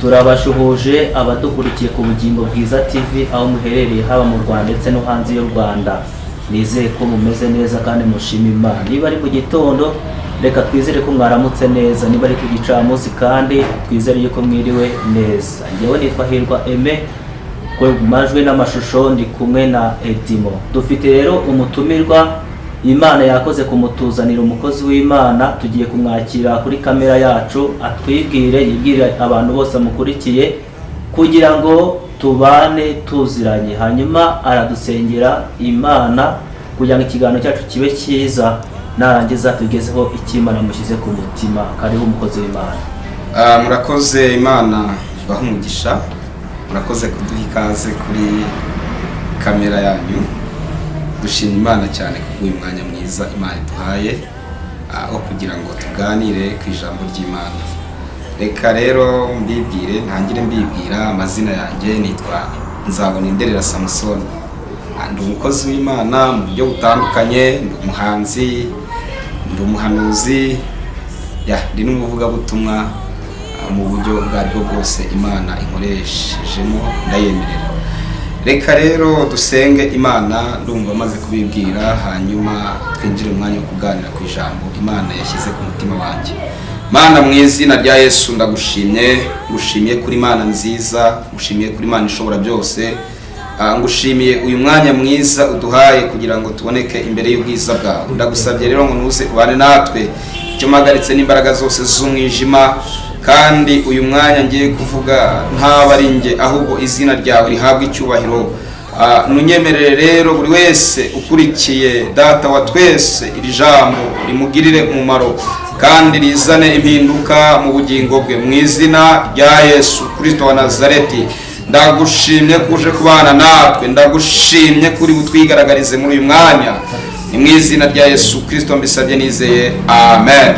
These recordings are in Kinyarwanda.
turabashuhuje abadukurikiye ku Bugingo Bwiza TV aho muherereye haba mu Rwanda ndetse no hanze y'u Rwanda. Nizeye ko mumeze neza kandi mushima Imana. Niba ari mu gitondo reka twizere ko mwaramutse neza, niba ari ku gicamunsi kandi twizere yuko mwiriwe neza. Ngewe nitwa Hirwa Aime, ku majwi n'amashusho ndi kumwe na Edimo. Dufite rero umutumirwa Imana yakoze kumutuzanira umukozi w'Imana, tugiye kumwakira kuri kamera yacu atwibwire, yibwire abantu bose mukurikiye kugira ngo tubane tuziranye, hanyuma aradusengera Imana kugira ngo ikiganiro cyacu kibe cyiza, narangiza tugezeho icy'Imana mushyize ku mutima. Kariho umukozi w'Imana. Murakoze, Imana baha umugisha, murakoze kuduha ikaze kuri kamera yanyu. Dushima Imana cyane kubw'uyu mwanya mwiza Imana iduhaye aho kugira ngo tuganire ku ijambo ry'Imana. Reka rero mbibwire, ntangire mbibwira amazina yanjye. Nitwa Nzabonimderera Samson, ndi umukozi w'Imana mu buryo butandukanye. Ndi umuhanzi, ndi umuhanuzi, ndi n'umuvugabutumwa mu buryo bwaryo bwose Imana inkoreshejemo ndayemerera. Reka rero dusenge Imana, ndumva maze kubibwira, hanyuma twinjire mu mwanya wo kuganira ku ijambo Imana yashyize ku mutima wanjye. Mana, mu izina rya Yesu ndagushimye, ngushimiye kuri Imana nziza, ngushimiye kuri Imana ishobora byose, ngushimiye uyu mwanya mwiza uduhaye kugira ngo tuboneke imbere y'ubwiza bwawe. Ndagusabye rero ngo nuze ubane natwe, icyo mpagaritse n'imbaraga zose z'umwijima, kandi uyu mwanya ngiye kuvuga ntaba ari njye, ahubwo izina ryawe rihabwa icyubahiro. Nunyemerere rero buri wese ukurikiye Data wa twese iri jambo rimugirire umumaro kandi rizane impinduka mu bugingo bwe, mu izina rya Yesu Kristo wa Nazareti. Ndagushimye kuje kubana natwe, ndagushimye kuri butwigaragarize muri uyu mwanya, ni mu izina rya Yesu Kristo mbisabye nizeye, amen.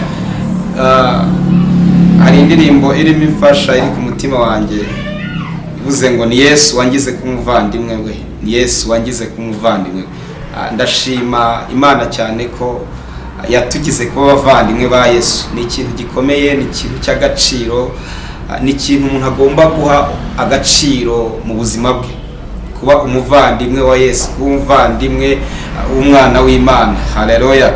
Hari indirimbo irimo imfasha iri ku mutima wanjye ivuze ngo ni Yesu wangize kumuvandimwe we, ni Yesu wangize kumuvandimwe. Ndashima Imana cyane ko yatugize kuba abavandimwe ba Yesu. Ni ikintu gikomeye, ni ikintu cy'agaciro, ni ikintu umuntu agomba guha agaciro mu buzima bwe, kuba umuvandimwe wa Yesu, kuba umuvandimwe w'umwana w'Imana. Haleluya.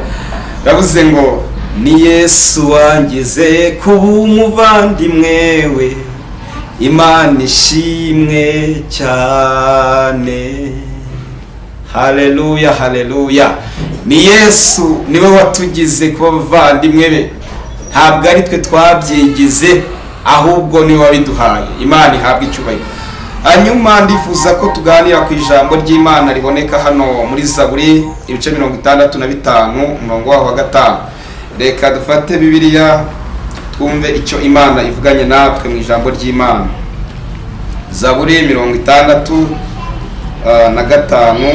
Yavuze ngo ni Yesu wangize kuba umuvandimwe we, Imana ishimwe cyane. Haleluya, haleluya. Ni Yesu niwe watugize kuba abavandimwe be, ntabwo ari twe twabyigize, ahubwo niwe wabiduhaye. Imana ihabwa icyubahiro. Hanyuma ndifuza ko tuganira ku ijambo ry'Imana riboneka hano muri Zaburi ibice 65 umurongo wa 5. Reka dufate Bibiliya twumve icyo Imana ivuganye natwe mu ijambo ry'Imana. Zaburi 65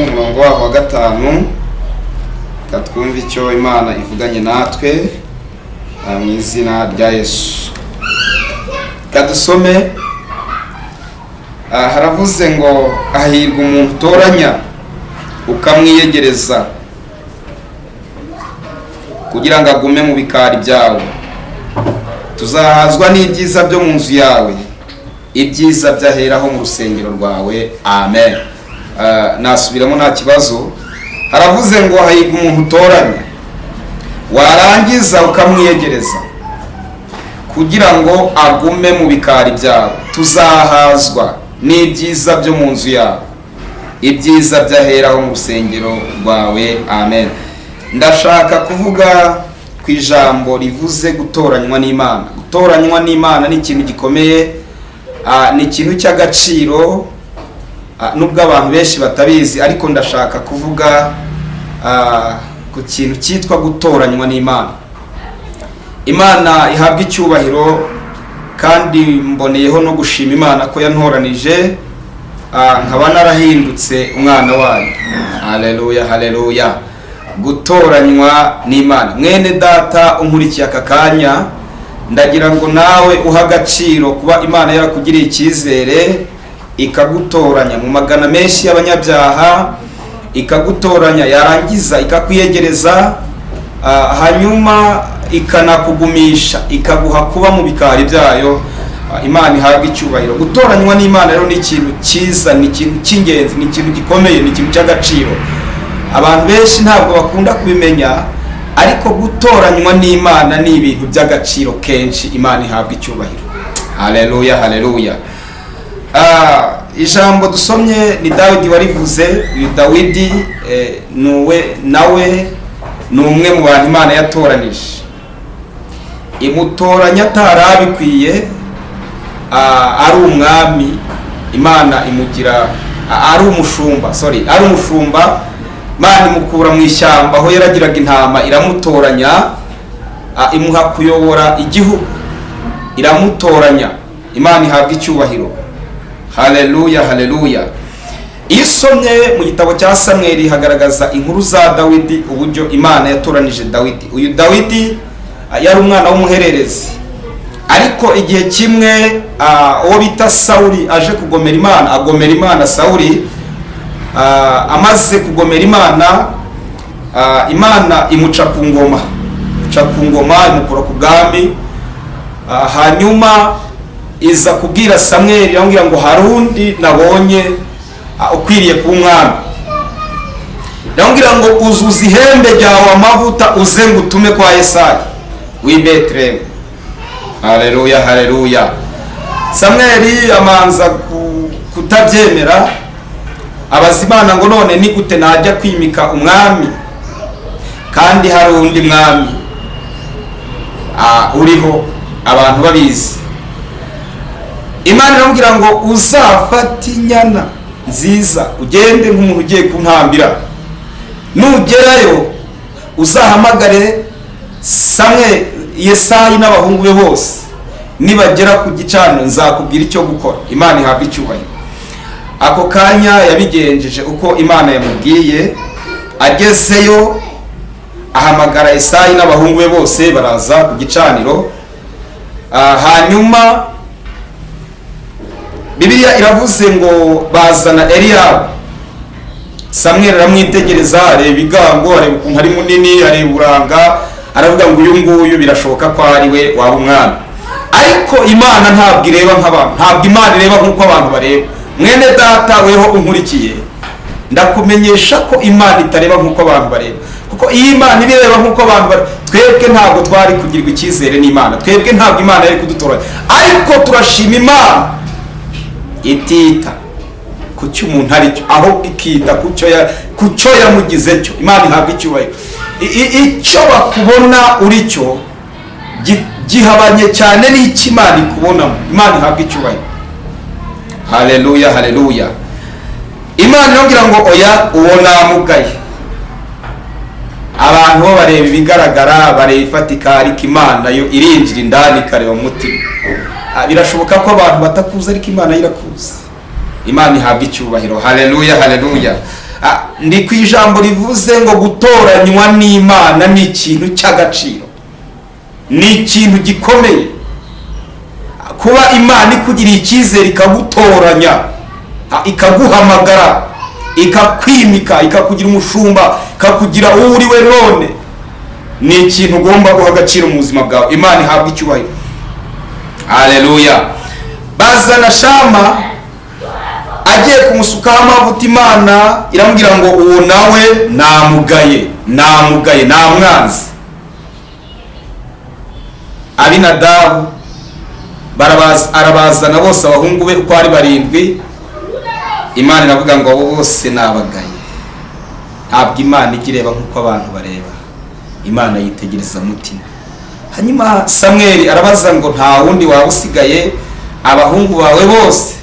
umurongo wa 5. Katwumve icyo Imana ivuganye natwe mu izina rya Yesu. Kadusome. Haravuze ngo ahirwa umuntu utoranya ukamwiyegereza kugira ngo agume mu bikari byawe. Tuzahazwa n'ibyiza byo mu nzu yawe, ibyiza byaheraho mu rusengero rwawe, amen. Nasubiramo nta kibazo. Haravuze ngo ahirwa umuntu utoranya, warangiza ukamwiyegereza kugira ngo agume mu bikari byawe. Tuzahazwa n'ibyiza byo mu nzu yawe, ibyiza byaheraho mu rusengero rwawe, amen. Ndashaka kuvuga ku ijambo rivuze gutoranywa n'Imana. Gutoranywa n'Imana ni ikintu gikomeye, ni ikintu cy'agaciro, nubwo abantu benshi batabizi, ariko ndashaka kuvuga ku kintu cyitwa gutoranywa n'Imana. Imana ihabwa icyubahiro, kandi mboneyeho no gushima Imana ko yantoranije nkaba narahindutse umwana wayo. Haleluya, haleluya. Gutoranywa n'Imana. Mwene data unkurikiye aka kanya, ndagira ngo nawe uha agaciro kuba Imana yarakugiriye icyizere ikagutoranya mu magana menshi y'abanyabyaha, ikagutoranya yarangiza ikakwiyegereza, hanyuma ikanakugumisha, ikaguha kuba mu bikari byayo, Imana ihabwa icyubahiro. Gutoranywa n'Imana rero ni ikintu cyiza, ni ikintu cy'ingenzi, ni ikintu gikomeye, ni ikintu cy'agaciro. Abantu benshi ntabwo bakunda kubimenya, ariko gutoranywa n'Imana ni ibintu by'agaciro kenshi. Imana ihabwa icyubahiro. Haleluya, haleluya. Ijambo dusomye ni Dawidi warivuze. Uyu Dawidi nawe ni umwe mu bantu Imana yatoranije. Imutoranya atarabikwiye, ari umwami. Imana imugira ari umushumba, ari umushumba. Imana imukura mu ishyamba aho yaragiraga intama, iramutoranya, imuha kuyobora igihugu, iramutoranya. Imana ihabwa icyubahiro. Haleluya, haleluya. Iyo usomye mu gitabo cya Samweli hagaragaza inkuru za Dawidi, uburyo Imana yatoranije Dawidi. Uyu Dawidi yari umwana w'umuhererezi, ariko igihe kimwe uwo bita Sawuli aje kugomera Imana, agomera Imana. Sawuli amaze kugomera Imana, Imana imuca ku ngoma, imukura ku bwami. Hanyuma iza kubwira Samweli, yambwira ngo hari undi nabonye ukwiriye kuba umwami. Yambwira ngo uzuza ihembe ryawe amavuta uze ngutume kwa Yesayi w'i Betelehemu. Haleluya, haleluya. Samweli amanza kutabyemera, abaza Imana ngo none ni gute najya kwimika umwami kandi hari undi mwami uriho abantu babizi. Imana iramubwira ngo uzafate inyana nziza ugende nk'umuntu ugiye kuntambira, nugerayo uzahamagare Yesayi n'abahungu be bose, nibagera ku gicaniro nzakubwira icyo gukora. Imana ihabwa icyubahiro. Ako kanya yabigenjeje uko Imana yamubwiye. Agezeyo ahamagara Yesayi n'abahungu be bose, baraza ku gicaniro. Hanyuma Bibiliya iravuze ngo bazana Eliyabu. Samweli aramwitegereza, areba igango, areba ukuntu ari munini, areba uranga, aravuga ngo uyu nguyu birashoboka ko ari we waba umwami. Ariko Imana ntabwo ireba nk'abantu, ntabwo Imana ireba nk'uko abantu bareba. Mwene data weho unkurikiye, ndakumenyesha ko Imana itareba nk'uko abantu bareba. Kuko iyo Imana ibireba nk'uko abantu bareba, twebwe ntabwo twari kugirirwa icyizere n'Imana, twebwe ntabwo Imana yari kudutoranya. Ariko turashima Imana itita ku cyo umuntu ari cyo, aho ikita ku cyo yamugize cyo. Imana ihabwa icyubahiro. Icyo bakubona uri cyo gihabanye cyane n'icyo Imana ikubonamo. Imana ihabwa icyubahiro. Haleluya, haleluya. Imana irambwira ngo oya, uwo namugaye. Abantu bo bareba ibigaragara, bareba ifatika, ariko Imana yo irinjira indani ikareba mu mutima. Birashoboka ko abantu batakuza, ariko Imana irakuza. Imana ihabwa icyubahiro. Haleluya, haleluya. Ndi ku ijambo rivuze ngo gutoranywa n'Imana ni ikintu cy'agaciro, ni ikintu gikomeye. Kuba Imana ikugiriye icyizere ikagutoranya, ikaguhamagara, ikakwimika, ikakugira umushumba, ikakugira uwo uri we none, ni ikintu ugomba guha agaciro mu buzima bwawe. Imana ihabwa icyubahiro. Haleluya. Bazana Shama, agiye kumusukaho amavuta. Imana iramubwira ngo uwo nawe namugaye, namwanzi. Abinadabu arabazana bose, abahungu be uko ari 7. Imana iravuga ngo abo bose nabagaye. Ntabwo Imana igireba nk'uko abantu bareba, Imana yitegereza umutima. Hanyuma Samweli arabaza ngo nta wundi waba usigaye, abahungu bawe bose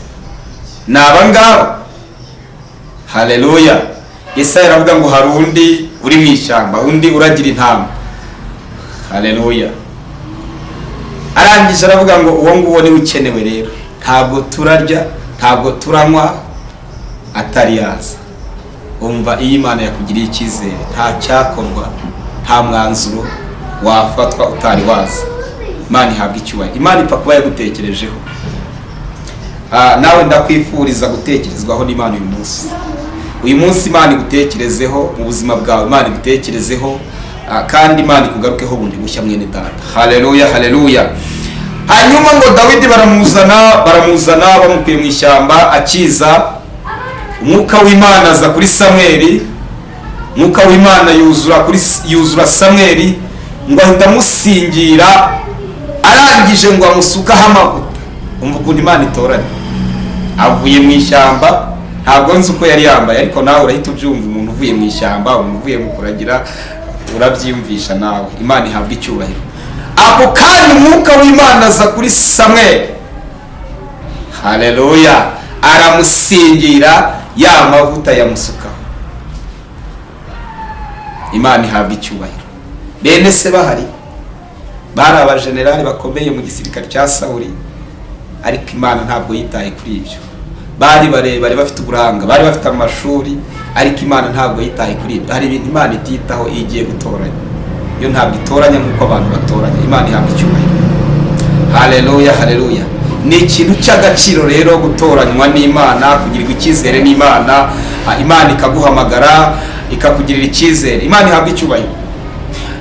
ni abangaba? Haleluya. Yesayi aravuga ngo hari undi uri mu ishyamba, undi uragira intama. Haleluya. Arangije aravuga ngo uwo nguwo ni ukenewe rero, ntabwo turarya, ntabwo turanywa atari yaza. Umva, iyo Imana yakugiriye icyizere, nta cyakorwa, nta mwanzuro wafatwa utari waza. Imana ihabwa icyubahiro. Imana ipfa kuba yagutekerejeho. Nawe ndakwifuriza gutekerezwaho n'Imana uyu munsi. Uyu munsi Imana igutekerezeho mu buzima bwawe, Imana igutekerezeho, kandi Imana ikugarukeho bundi bushya mwene data. Haleluya, haleluya. hanyuma ngo Dawidi baramuzana bamukuye mu ishyamba akiza. Umwuka w'Imana aza kuri Samweli, umwuka w'Imana yuzura Samweli, ngo ahita amusingira, arangije ngo amusukaho amavuta. Umva ukuntu Imana itoranya. Avuye mu ishyamba, ntabwo nzi uko yari yambaye, ariko nawe urahita ubyumva. Umuntu uvuye mu ishyamba, umuntu uvuye mu kuragira, urabyiyumvisha nawe. Imana ihabwa icyubahiro. Ako kanya umwuka w'Imana aza kuri Samweli, haleluya, aramusingira, ya mavuta yamusukaho. Imana ihabwa icyubahiro. Bene se bahari, bari abajenerali bakomeye mu gisirikare cya Sawuli, ariko Imana ntabwo yitaye kuri ibyo. Bari barebare, bafite uburanga, bari bafite amashuri, ariko Imana ntabwo yitaye kuri ibyo. Hari ibintu Imana ititaho iyo igiye gutoranya. Yo ntabwo itoranya nk'uko abantu batoranya. Imana ihabwa icyubahiro. Haleluya, haleluya. Ni ikintu cy'agaciro rero gutoranywa n'Imana, kugirirwa icyizere n'Imana. Imana ikaguhamagara, ikakugirira icyizere. Imana ihabwa icyubahiro.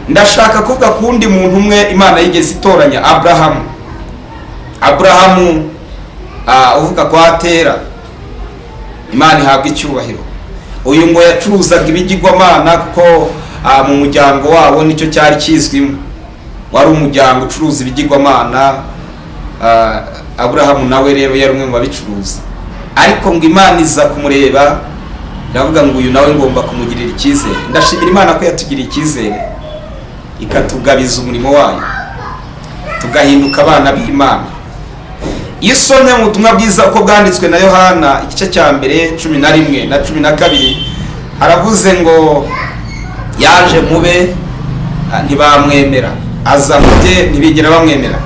Ndashaka kuvuga ku wundi muntu umwe Imana yigeze itoranya, Aburahamu, uvuga kwa Tera. Imana ihabwa icyubahiro. Uyu ngo yacuruzaga ibigirwamana kuko mu muryango wabo nicyo cyari kizwimo, wari umuryango ucuruza ibigirwamana. Aburahamu nawe rero yari umwe mu babicuruza, ariko ngo Imana iza kumureba, iravuga ngo uyu nawe ngomba kumugirira icyizere. Ndashimira Imana ko yatugiriye icyizere, ikatugabiza umurimo wayo, tugahinduka abana b'Imana. Iyo usomye mu butumwa bwiza uko bwanditswe na Yohana igice cya mbere 11 na 12, haravuze ngo yaje mube ntibamwemera, aza mubye ntibigera bamwemera.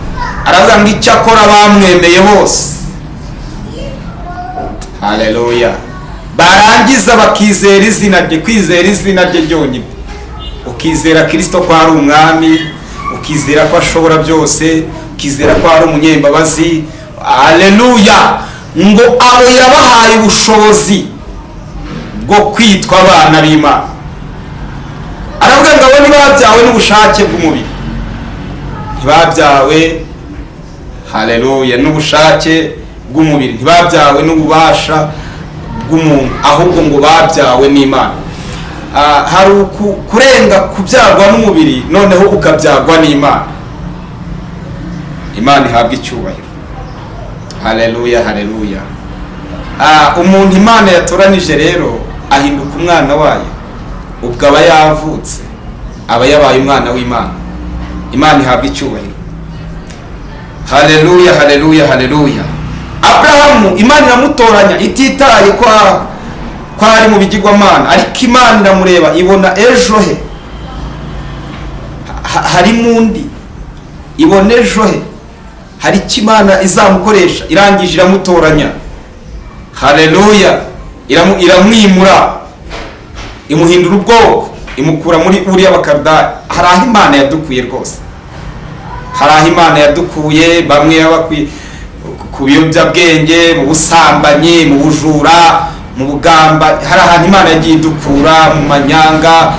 Aravuga ngo icyakora bamwemeye bose, haleluya, barangiza bakizera izina rye. Kwizera izina rye ryonyine, ukizera Kristo ko ari umwami, ukizera ko ashobora byose, ukizera ko ari umunyembabazi, haleluya, ngo abo yabahaye ubushobozi bwo kwitwa abana b'Imana. Aravuga ngo abo ntibabyawe n'ubushake bw'umubiri, ntibabyawe, haleluya, n'ubushake bw'umubiri, ntibabyawe n'ububasha bw'umuntu, ahubwo ngo babyawe n'Imana. Hari kurenga kubyarwa n'umubiri, noneho ukabyarwa n'Imana. Imana ihabwa icyubahiro. Haleluya, haleluya. Umuntu Imana yatoranije rero ahinduka umwana wayo, ubwo aba yavutse, aba yabaye umwana w'Imana. Imana ihabwa icyubahiro. Haleluya, haleluya, haleluya. Aburahamu Imana iramutoranya ititaye ko ari mu bigirwamana, ariko Imana iramureba, ibona ejo he hari mundi, ibona ejo he hari icyo Imana izamukoresha. Irangije iramutoranya, haleluya, iramwimura, imuhindura ubwoko, imukura muri Uriya Bakaludaya. Hari aho Imana yadukuye rwose, hari aho Imana yadukuye. Bamwe yabakwiye ku biyobyabwenge, mu busambanyi, mu bujura, mu bugamba. Hari ahantu Imana yagiye idukura, mu manyanga.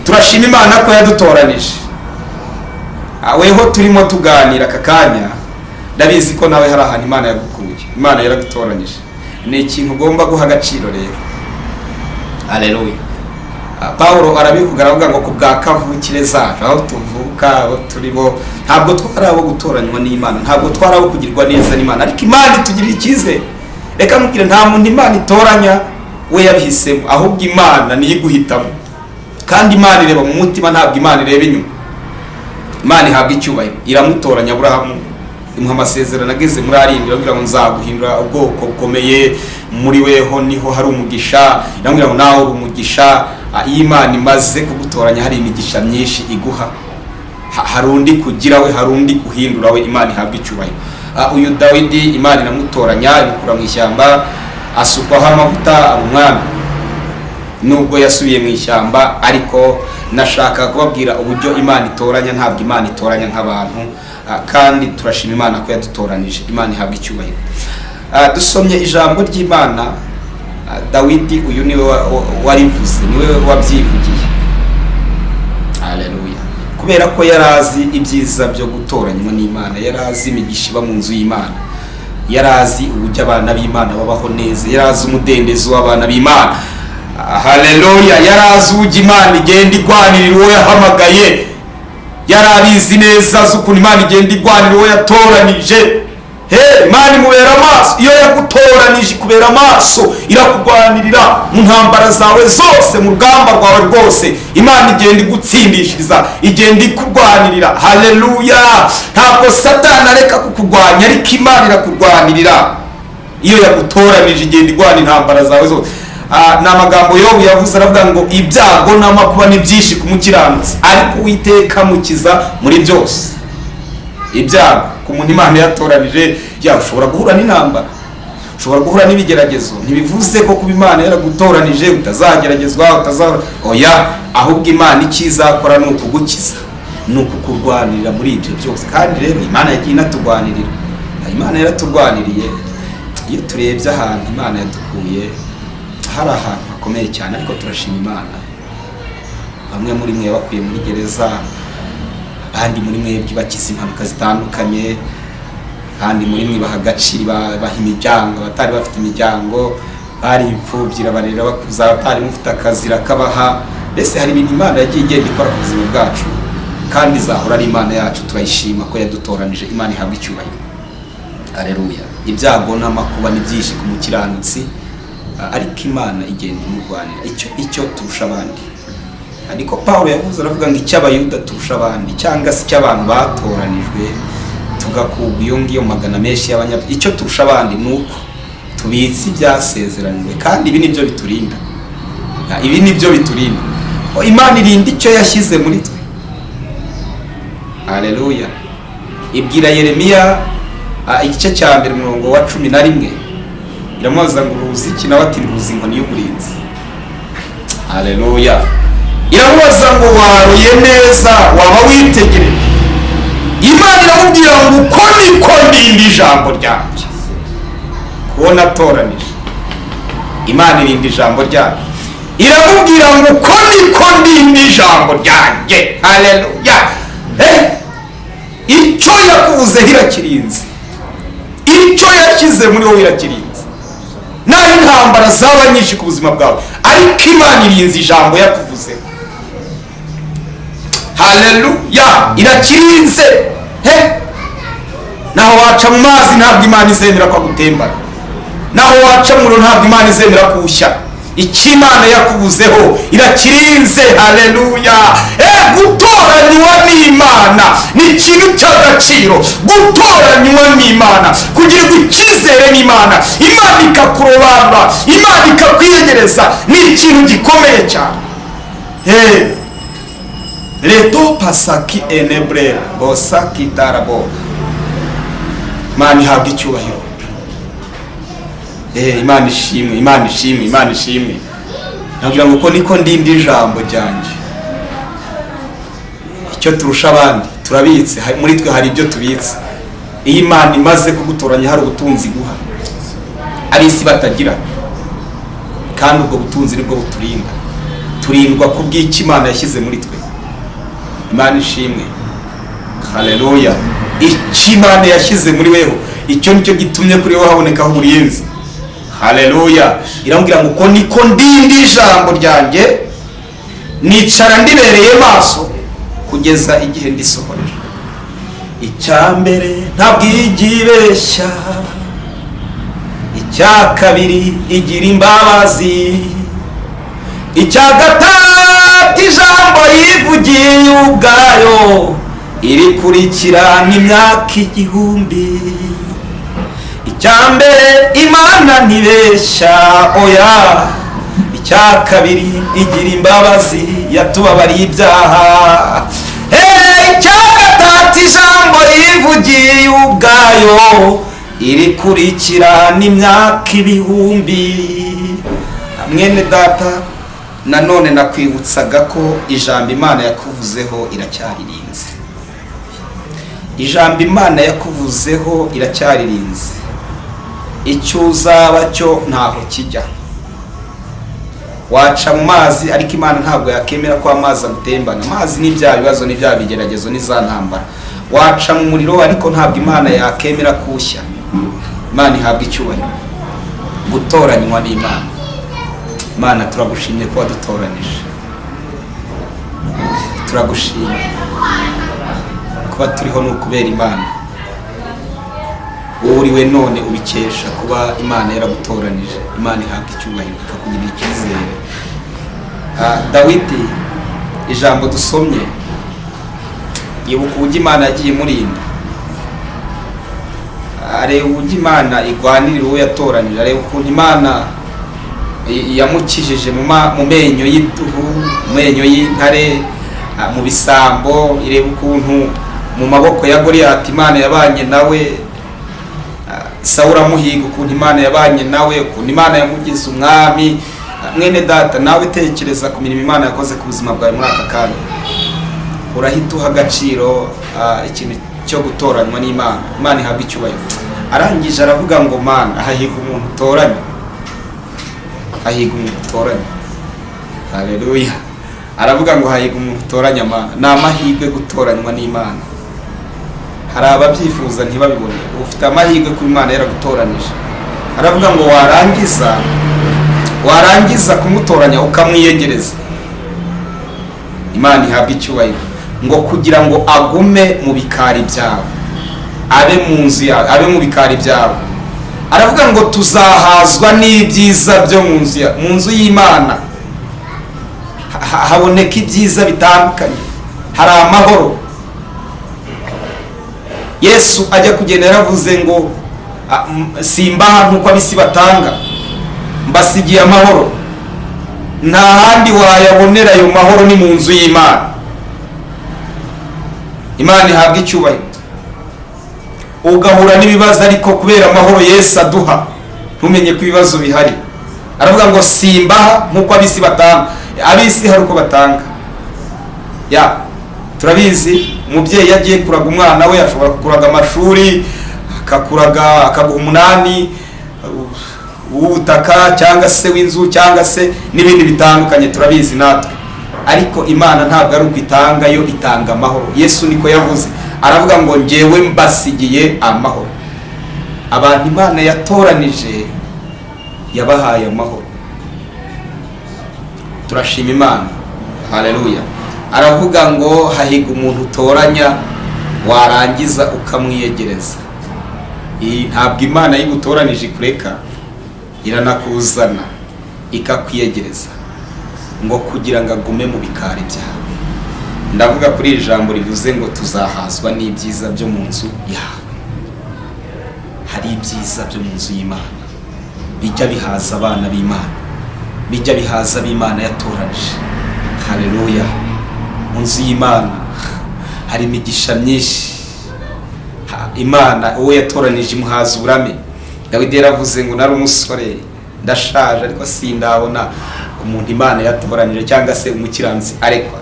Turashima Imana ko yadutoranije. Weho turimo tuganira aka kanya, ndabizi ko nawe hari ahantu Imana yagukuye. Imana yaradutoranije. Ni ikintu ugomba guha agaciro rero. Haleluya. Paulo arabivuga, aravuga ngo ku bwa kavukire zacu, aho tuvuka, aho turimo, ntabwo twari abo gutoranywa n'Imana, ntabwo twari abo kugirwa neza n'Imana, ariko Imana itugirira icyizere. Reka mubwire, nta muntu Imana itoranya we yabihisemo, ahubwo Imana niyo iguhitamo. Kandi Imana ireba mu mutima, ntabwo Imana ireba inyuma. Imana ihabwa icyubahiro. Iramutoranya Aburahamu, imuha amasezerano ageze muri 7, iravuga ngo nzaguhindura ubwoko bukomeye, muri weho niho hari umugisha. Iravuga ngo nawe uri umugisha. Iyo Imana imaze kugutoranya, hari imigisha myinshi iguha, hari undi kugira we, hari undi guhindura we. Imana ihabwa icyubahiro. Uyu Dawidi Imana iramutoranya, imukura mu ishyamba, asukwaho amavuta, umwami. Nubwo yasubiye mu ishyamba, ariko nashaka kubabwira uburyo Imana itoranya. Ntabwo Imana itoranya nk'abantu, kandi turashima Imana ko yadutoranije. Imana ihabwa icyubahiro. Dusomye ijambo ry'Imana, Dawidi uyu niwe warivuze, niwe wabyivugiye. Haleluya. kubera ko yari azi ibyiza byo gutoranywa n'Imana, yari azi imigisha iba mu nzu y'Imana, yari azi uburyo abana b'Imana babaho neza, yari azi umudendezo w'abana b'Imana. Haleluya! Yari azi uburyo Imana igenda igwanirira uwo yahamagaye, yari abizi neza z'ukuntu Imana igenda igwanirira uwo yatoranije. Imana imubera amaso, iyo yagutoranije kubera amaso irakugwanirira mu ntambara zawe zose, mu rugamba rwawe rwose. Imana igenda igutsindishiriza, igenda ikurwanirira. Haleluya! Ntabwo Satani areka kukugwanya, ariko Imana irakurwanirira. Iyo yagutoranije igenda igwana intambara zawe zose. Ni amagambo Yobu yavuze, aravuga ngo ibyago n'amakuba ni byinshi ku mukiranutsi, ariko Uwiteka amukiza muri byose. Ibyago ku muntu Imana yatoranije, ushobora guhura n'intambara, ushobora guhura n'ibigeragezo. Ntibivuze ko kuba Imana yaragutoranije utazageragezwa, oya, ahubwo Imana ikizakora ni ukugukiza, ni ukukurwanirira muri ibyo byose. Kandi rero Imana yagiye inaturwanirira, Imana yaraturwaniriye. Iyo turebye ahantu Imana yadukuye, hari ahantu hakomeye cyane, ariko turashima Imana. Bamwe muri mwe bakuye muri gereza, abandi muri mwe bakize impanuka zitandukanye, kandi muri mwe baha agaciro, baha imiryango abatari bafite imiryango, bari imfubyi barera bakuza abatari mufite akazi rakabaha. Mbese hari ibintu Imana yagiye igenda ikora ku buzima bwacu, kandi izahora ari Imana yacu. Turayishima ko yadutoranije. Imana ihabwa icyubahiro. Haleluya! Ibyago n'amakuba ni byinshi ku mukiranutsi, ariko Imana igenda imurwanira. Icyo turusha abandi. Ariko Pawulo yavuze, aravuga ngo icy'abayuda turusha abandi, cyangwa se icy'abantu batoranijwe tugakubwa iyo ngiyo magana menshi y'abanyabyaha. Icyo turusha abandi ni uko tubitse ibyasezeraniwe, kandi ibi nibyo biturinda. Ibi nibyo biturinda. Imana irinda icyo yashyize muri twe. Haleluya! Ibwira Yeremiya igice cya 1 umurongo wa 11, iramubaza ngo uruzi iki? Nawe ati ruzi inkoni y'umurinzi. Haleluya! Iramubaza ngo waruye neza, waba witegereje? Imana iramubwira ngo uko niko ndinda ijambo ryanjye. Kubona atoranije, Imana irinda ijambo ryanjye. Iramubwira ngo uko niko ndinda ijambo ryanjye. Haleluya! Icyo yakuvuze irakirinze, icyo yashyize muri wowe irakirinze. Naho intambara zaba nyinshi ku buzima bwawe, ariko Imana irinze ijambo yakuvuzeho. Haleluya! Irakirinze. Naho waca mu mazi ntabwo Imana izemera ko agutembana, naho waca mu muriro ntabwo Imana izemera kuwushya. Icyo Imana yakuvuzeho irakirinze. Haleluya! Gutoranywa n'Imana ni ikintu cy'agaciro. Gutoranywa n'Imana, kugirirwa icyizere n'Imana, Imana ikakurobanura, Imana ikakwiyegereza, ni ikintu gikomeye cyane. Leto pasaki enebre bosaki darabo. Imana ihabwa icyubahiro. Imana ishimwe, Imana ishimwe, Imana ishimwe. Nagira ngo uko niko ndinda ijambo ryanjye. Icyo turusha abandi turabitse, muri twe hari ibyo tubitse. Iyo Imana imaze kugutoranya, hari ubutunzi guha ab'isi batagira, kandi ubwo butunzi nibwo buturinda. Turindwa ku bw'icyo Imana yashyize muri twe. Imana ishimwe. Haleluya! Icyo Imana yashyize muri weho, icyo nicyo gitumye kuri wowe habonekaho uburinzi. Haleluya! Iramubwira ngo uko niko ndinda ijambo ryanjye, nicara ndibereye maso kugeza igihe ndisohoreje. Icya mbere ntabwo igibeshya, icya kabiri igira imbabazi, icya gatatu ijambo yivugiye ubwayo irikurikirana imyaka 1000. Icya mbere Imana ntibeshya, oya. Icya kabiri igira imbabazi, yatubabariye ibyaha. Icya gatatu ijambo yivugiye ubwayo irikurikirana imyaka 1000. Mwene data, nanone nakwibutsaga ko ijambo Imana yakuvuzeho iracyaririnze. Ijambo Imana yakuvuzeho iracyaririnze. Icyo uzaba cyo ntaho kijya. waca mu mazi ariko Imana ntabwo yakemera ko amazi agutembana. Amazi ni bya bibazo, ni bya bigeragezo, ni za ntambara. Waca mu muriro ariko ntabwo Imana yakemera kuwushya. Imana ihabwa icyubahiro. Gutoranywa n'Imana. Imana turagushimye ko wadutoranije, turagushimye kuba turiho n'ukubera Imana. Uriwe none ubikesha kuba Imana yaragutoranije. Imana ihabwa icyubahiro ikakugirira icyizere. Dawidi, ijambo dusomye, yibuka uburyo Imana yagiye imurinda, areba uburyo Imana igwanirira uwo yatoranije, areba ukuntu Imana yamukijije mu menyo y'idubu, mu menyo y'intare, mu bisambo. Ireba ukuntu mu maboko ya Goliyati Imana yabanye nawe, Sawuli amuhiga, ukuntu Imana yabanye nawe, ukuntu Imana yamugize umwami. Mwene data, nawe tekereza ku mirimo Imana yakoze ku buzima bwawe muri aka kanya. Urahita uha agaciro ikintu cyo gutoranywa n'Imana. Imana ihabwa icyubahiro. Arangije aravuga ngo Mana, hahiga umuntu utoranya, hahiga umuntu utoranya. Haleluya. Aravuga ngo hahiga umuntu utoranya Mana. Ni amahirwe gutoranywa n'Imana. Hari ababyifuza ntibabibone. Ufite amahirwe ko Imana yaragutoranije. Aravuga ngo warangiza kumutoranya ukamwiyegereza. Imana ihabwa icyubahiro. Ngo kugira ngo agume mu bikari byawe, abe mu nzu yawe, abe mu bikari byawe. Aravuga ngo tuzahazwa n'ibyiza byo mu nzu y'Imana. Haboneka ibyiza bitandukanye, hari amahoro. Yesu ajya kugenda yaravuze ngo simbaha nk'uko ab'isi batanga, mbasigiye amahoro. Nta handi wayabonera ayo mahoro ni mu nzu y'Imana. Imana ihabwa icyubahiro. Ugahura n'ibibazo ariko kubera amahoro Yesu aduha ntumenye ko ibibazo bihari. Aravuga ngo simbaha nk'uko ab'isi batanga. Ab'isi hari uko batanga. Turabizi umubyeyi yagiye kuraga umwana we, ashobora kukuraga amashuri, akaguha umunani w'ubutaka cyangwa se w'inzu cyangwa se n'ibindi bitandukanye. Turabizi natwe. Ariko Imana ntabwo ari uko itanga, yo itanga amahoro. Yesu niko yavuze. Aravuga ngo njyewe mbasigiye amahoro. Abantu Imana yatoranije yabahaye amahoro. Turashima Imana. Haleluya. Aravuga ngo hahiga umuntu utoranya, warangiza ukamwiyegereza. Ntabwo Imana yigutoranije ikureka, iranakuzana ikakwiyegereza ngo kugira ngo agume mu bikari byawe. Ndavuga kuri iri jambo rivuze ngo tuzahazwa n'ibyiza byo mu nzu yawe. Hari ibyiza byo mu nzu y'Imana bijya bihaza abana b'Imana, bijya bihaza ab'Imana yatoranije. Haleluya. Mu nzu y'Imana hari imigisha myinshi. Imana uwo yatoranije imuhaza uburame. Dawidi yaravuze ngo nari umusore, ndashaje ariko sindabona umuntu Imana yatoranije cyangwa se umukiranzi arekwa.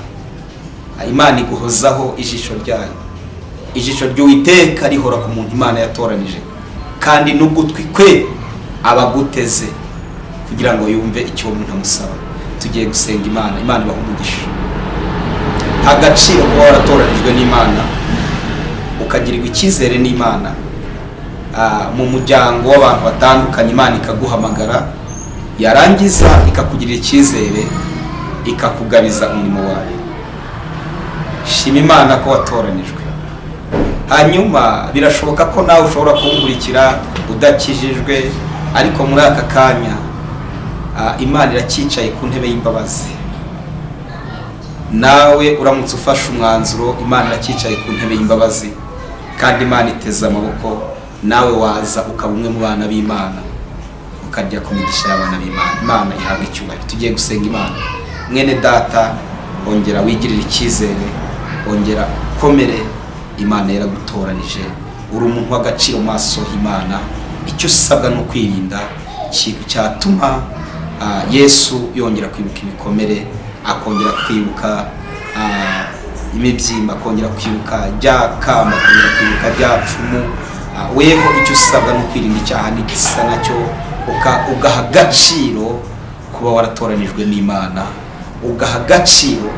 Imana iguhozaho ijisho ryayo. Ijisho ry'Uwiteka rihora ku muntu Imana yatoranije, kandi n'ugutwi kwe abaguteze kugira ngo yumve icyo umuntu amusaba. Tugiye gusenga Imana. Imana ibaha umugisha. Agaciro kuba waratoranijwe n'Imana, ukagirirwa icyizere n'Imana. Mu muryango w'abantu batandukanye Imana ikaguhamagara, yarangiza ikakugirira icyizere, ikakugabiza umurimo wayo. Shima Imana ko watoranijwe. Hanyuma birashoboka ko nawe ushobora kunkurikira udakijijwe, ariko muri aka kanya Imana iracyicaye ku ntebe y'imbabazi. Nawe uramutse ufashe umwanzuro, Imana iracyicaye ku ntebe y'imbabazi, kandi Imana iteze amaboko. Nawe waza ukaba umwe mu bana b'Imana, ukajya ku migisha y'abana b'Imana. Imana ihabwa icyubahiro. Tugiye gusenga Imana. Mwene data, ongera wigirire icyizere, ongera ukomere. Imana yaragutoranije, uri umuntu w'agaciro mu maso y'Imana. Icyo usabwa no kwirinda ikintu cyatuma Yesu yongera kwibuka ibikomere, akongera kwibuka imibyimba, akongera kwibuka rya kamba, akongera kwibuka rya cumu. Weho icyo usabwa no kwirinda icyaha n'igisa nacyo, ugaha agaciro kuba waratoranijwe n'Imana, ugaha agaciro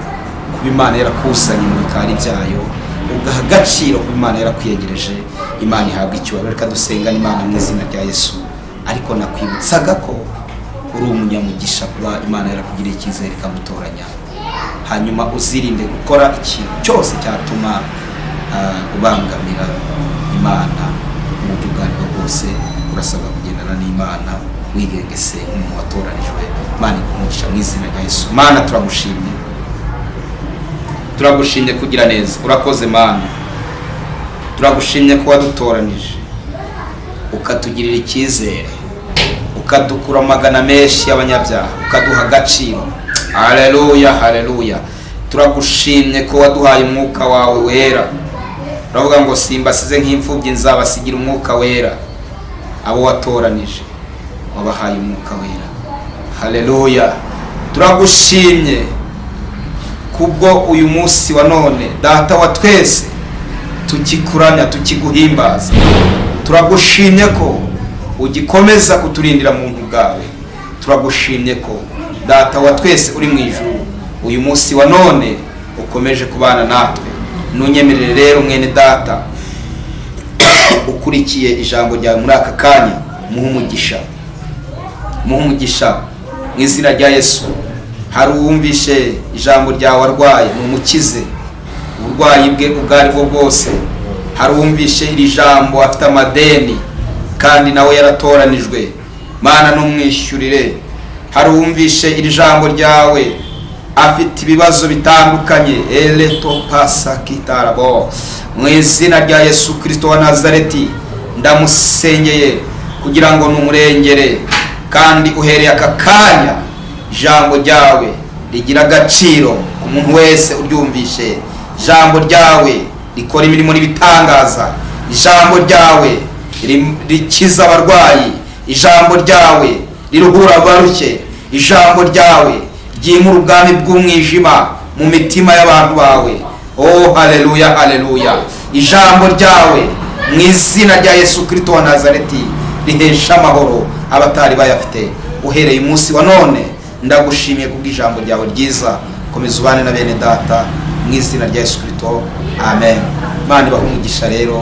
kuba Imana yarakusanye mu bikari byayo, ugaha agaciro kuba Imana yarakwiyegereje. Imana ihabwa icyubahiro. Reka dusenga Imana mu izina rya Yesu. Ariko nakwibutsaga ko uri umunyamugisha kuba Imana yarakugiriye icyizere ikamutoranya. Hanyuma uzirinde gukora ikintu cyose cyatuma ubangamira Imana mu buryo ubwo aribwo bwose. Urasabwa kugendana n'Imana wigengese nk'umuntu watoranijwe. Imana ikumugisha mu izina rya Yesu. Mana turagushimye, turagushimye kugira neza. Urakoze Mana, turagushimye ko wadutoranije ukatugirira icyizere, ukadukura magana menshi y'abanyabyaha, ukaduha agaciro. Haleluya, haleluya. Turagushimye ko waduhaye umwuka wawe wera. Uravuga ngo simbasize nk'imfubyi, nzabasigira umwuka wera. Abo watoranije wabahaye umwuka wera. Haleluya. Turagushimye kubwo uyu munsi wa none, Data wa twese, tukikuramya tukiguhimbaza. Turagushimye ko ugikomeza kuturindira mu buntu bwawe. Turagushimye ko Data wa twese uri mu ijuru, uyu munsi wa none ukomeje kubana natwe. Nunyemerere rero mwene Data ukurikiye ijambo ryawe muri aka kanya, muhumugisha mu izina rya Yesu. Hari uwumvishe ijambo ryawe arwaye, mumukize uburwayi bwe ubwo aribwo bwose. Hari uwumvishe iri jambo afite amadeni kandi nawe yaratoranijwe, Mana numwishyurire. Hari uwumvishe iri jambo ryawe afite ibibazo bitandukanye, eleto pasa kitarabo, mu izina rya Yesu Kristo wa Nazareti ndamusengeye kugira ngo numurengere, kandi uhereye aka kanya ijambo ryawe rigira agaciro ku muntu wese uryumvishe. Ijambo ryawe rikora imirimo n'ibitangaza. Ijambo ryawe rikiza abarwayi. Ijambo ryawe riruhura abarushye. Ijambo ryawe ryimura ubwami bw'umwijima mu mitima y'abantu bawe. Oh, haleluya, haleluya. Ijambo ryawe mu izina rya Yesu Kristo wa Nazareti rihesha amahoro abatari bayafite. Uhereye umunsi wa none ndagushimiye kubw'ijambo ryawe ryiza. Komeza ubane na bene Data mu izina rya Yesu Kristo. Amen. Imana ibahe umugisha rero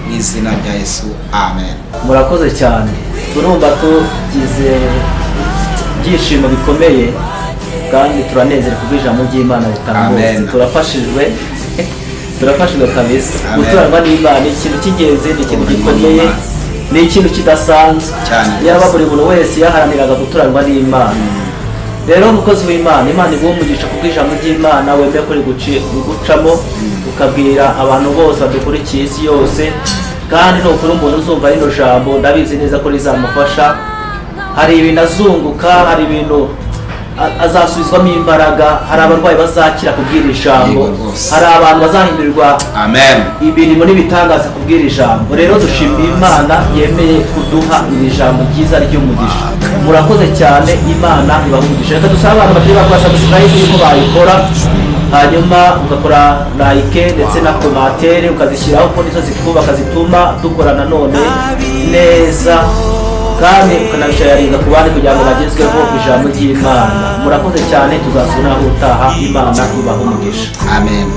mu izina rya Yesu. Amen. Murakoze cyane. Turumva tugize byishimo bikomeye kandi turanezerewe kubw'ijambo ry'Imana ritambutse. Turafashijwe kabisa. Gutoranywa n'Imana ni ikintu cy'ingenzi, ni ikintu gikomeye, ni ikintu kidasanzwe. Yaba buri muntu wese yaharaniraga gutoranywa n'Imana. Rero umukozi w'Imana, Imana igumugisha kubw'ijambo ry'Imana wemeye kuri gucamo ukabwira abantu bose badukurikiye isi yose. Kandi nukuri umuntu uzumva rino jambo ndabizi neza ko rizamufasha. Hari ibintu azunguka, hari ibintu azasubizwamo imbaraga, hari abarwayi bazakira kubwira ijambo, hari abantu bazahindurirwa ibintu n'ibitangaza kubwira ijambo. Rero dushimiye Imana yemeye kuduha iri jambo ryiza ry'umugisha. Murakoze cyane, Imana ibahumugisha. Reka dusabe abantu bagiye bakora subscribe yuko bayikora, hanyuma ugakora like ndetse na commentaire ukazishyiraho ko nizo zitwubaka zituma dukora nanone neza, kandi ukanabisharinga ku bandi kugira ngo bagezweho ijambo ry'Imana. Murakoze cyane, tuzasubira aho utaha. Imana ibahe umugisha. Amen.